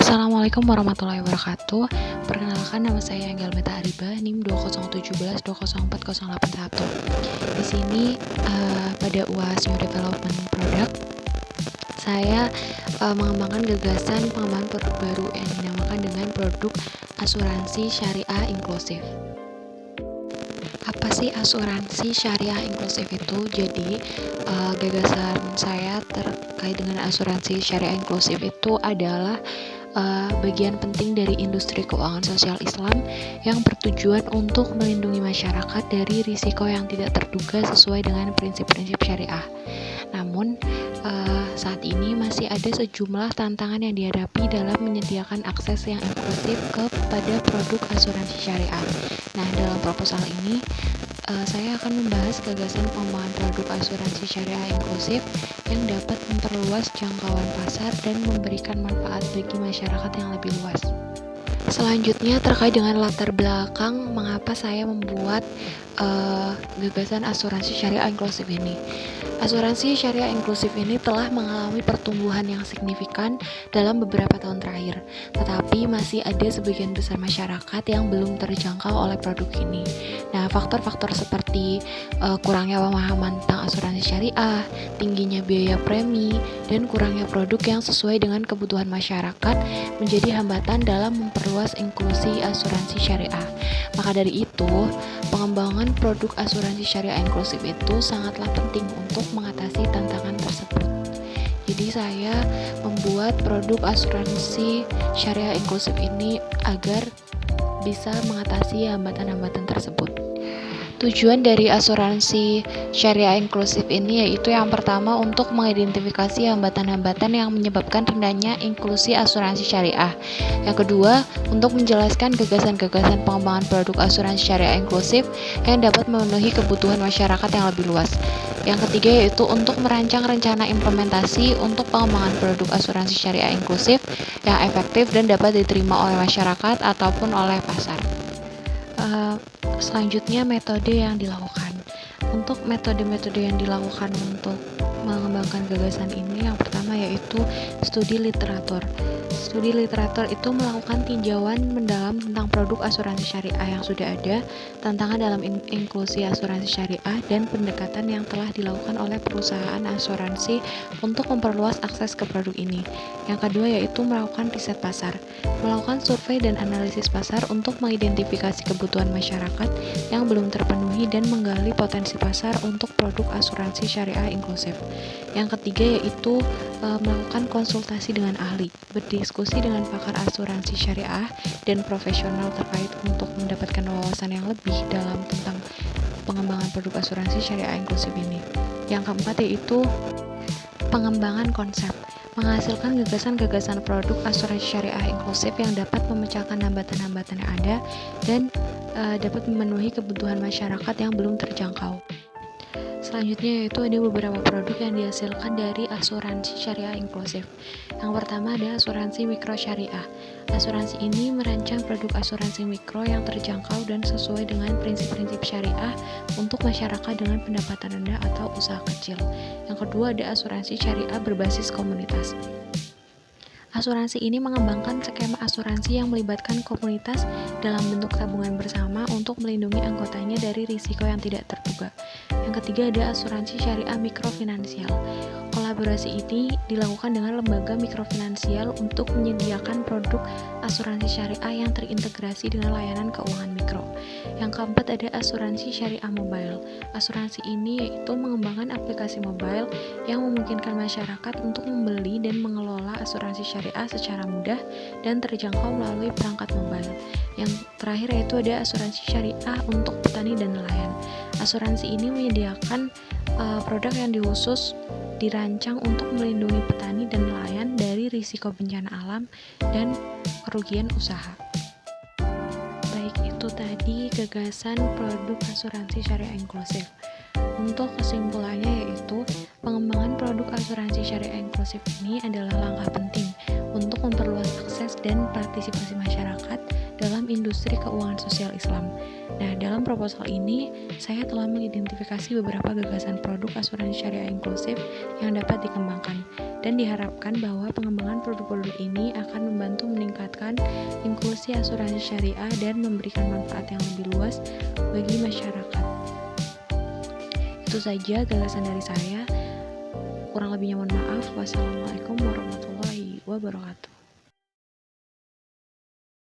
Assalamualaikum warahmatullahi wabarakatuh. Perkenalkan, nama saya Enggal Meta Ariba, NIM 2017204081. Di sini pada UAS New Development Product, saya mengembangkan gagasan pengembangan produk baru yang dinamakan dengan produk asuransi syariah inklusif. Apa sih asuransi syariah inklusif itu? Jadi gagasan saya terkait dengan asuransi syariah inklusif itu adalah bagian penting dari industri keuangan sosial Islam yang bertujuan untuk melindungi masyarakat dari risiko yang tidak terduga sesuai dengan prinsip-prinsip syariah. Namun, saat ini masih ada sejumlah tantangan yang dihadapi dalam menyediakan akses yang inklusif kepada produk asuransi syariah. Nah, dalam proposal ini, saya akan membahas gagasan pengembangan produk asuransi syariah inklusif yang dapat memperluas jangkauan pasar dan memberikan manfaat bagi masyarakat yang lebih luas. Selanjutnya, terkait dengan latar belakang mengapa saya membuat gagasan asuransi syariah inklusif ini. Asuransi syariah inklusif ini telah mengalami pertumbuhan yang signifikan dalam beberapa tahun terakhir, tetapi masih ada sebagian besar masyarakat yang belum terjangkau oleh produk ini. Nah, faktor-faktor seperti kurangnya pemahaman tentang asuransi syariah, tingginya biaya premi, dan kurangnya produk yang sesuai dengan kebutuhan masyarakat menjadi hambatan dalam memperluas inklusi asuransi syariah. Maka dari itu, pengembangan produk asuransi syariah inklusif itu sangatlah penting untuk mengatasi tantangan tersebut. Jadi saya membuat produk asuransi syariah inklusif ini agar bisa mengatasi hambatan-hambatan tersebut. Tujuan dari asuransi syariah inklusif ini yaitu yang pertama untuk mengidentifikasi hambatan-hambatan yang menyebabkan rendahnya inklusi asuransi syariah. Yang kedua, untuk menjelaskan gagasan-gagasan pengembangan produk asuransi syariah inklusif yang dapat memenuhi kebutuhan masyarakat yang lebih luas. Yang ketiga yaitu untuk merancang rencana implementasi untuk pengembangan produk asuransi syariah inklusif yang efektif dan dapat diterima oleh masyarakat ataupun oleh pasar. Selanjutnya, metode yang dilakukan. Untuk metode-metode yang dilakukan untuk mengembangkan gagasan ini, yang pertama yaitu studi literatur. Studi literatur itu melakukan tinjauan mendalam tentang produk asuransi syariah yang sudah ada, tantangan dalam inklusi asuransi syariah, dan pendekatan yang telah dilakukan oleh perusahaan asuransi untuk memperluas akses ke produk ini. Yang kedua yaitu melakukan riset pasar. Melakukan survei dan analisis pasar untuk mengidentifikasi kebutuhan masyarakat yang belum terpenuhi dan menggali potensi pasar untuk produk asuransi syariah inklusif. Yang ketiga yaitu melakukan konsultasi dengan ahli, berdiskusi dengan pakar asuransi syariah dan profesional terkait untuk mendapatkan wawasan yang lebih dalam tentang pengembangan produk asuransi syariah inklusif ini. Yang keempat yaitu pengembangan konsep, menghasilkan gagasan-gagasan produk asuransi syariah inklusif yang dapat memecahkan hambatan-hambatan yang ada dan dapat memenuhi kebutuhan masyarakat yang belum terjangkau. Selanjutnya yaitu ada beberapa produk yang dihasilkan dari asuransi syariah inklusif. Yang pertama ada asuransi mikro syariah. Asuransi ini merancang produk asuransi mikro yang terjangkau dan sesuai dengan prinsip-prinsip syariah untuk masyarakat dengan pendapatan rendah atau usaha kecil. Yang kedua ada asuransi syariah berbasis komunitas. Asuransi ini mengembangkan skema asuransi yang melibatkan komunitas dalam bentuk tabungan bersama untuk melindungi anggotanya dari risiko yang tidak terduga. Yang ketiga ada asuransi syariah mikrofinansial. Kolaborasi ini dilakukan dengan lembaga mikrofinansial untuk menyediakan produk asuransi syariah yang terintegrasi dengan layanan keuangan mikro. Yang keempat ada asuransi syariah mobile. Asuransi ini yaitu mengembangkan aplikasi mobile yang memungkinkan masyarakat untuk membeli dan mengelola asuransi syariah secara mudah dan terjangkau melalui perangkat mobile. Yang terakhir yaitu ada asuransi syariah untuk petani dan nelayan. Asuransi ini menyediakan produk yang khusus dirancang untuk melindungi petani dan nelayan dari risiko bencana alam dan kerugian usaha. Baik, itu tadi gagasan produk asuransi syariah inklusif. Untuk kesimpulannya yaitu pengembangan produk asuransi syariah inklusif ini adalah langkah penting untuk memperluas akses dan partisipasi masyarakat dalam industri keuangan sosial Islam. Nah, dalam proposal ini, saya telah mengidentifikasi beberapa gagasan produk asuransi syariah inklusif yang dapat dikembangkan, dan diharapkan bahwa pengembangan produk-produk ini akan membantu meningkatkan inklusi asuransi syariah dan memberikan manfaat yang lebih luas bagi masyarakat. Itu saja gagasan dari saya. Kurang lebihnya mohon maaf. Wassalamualaikum warahmatullahi wabarakatuh.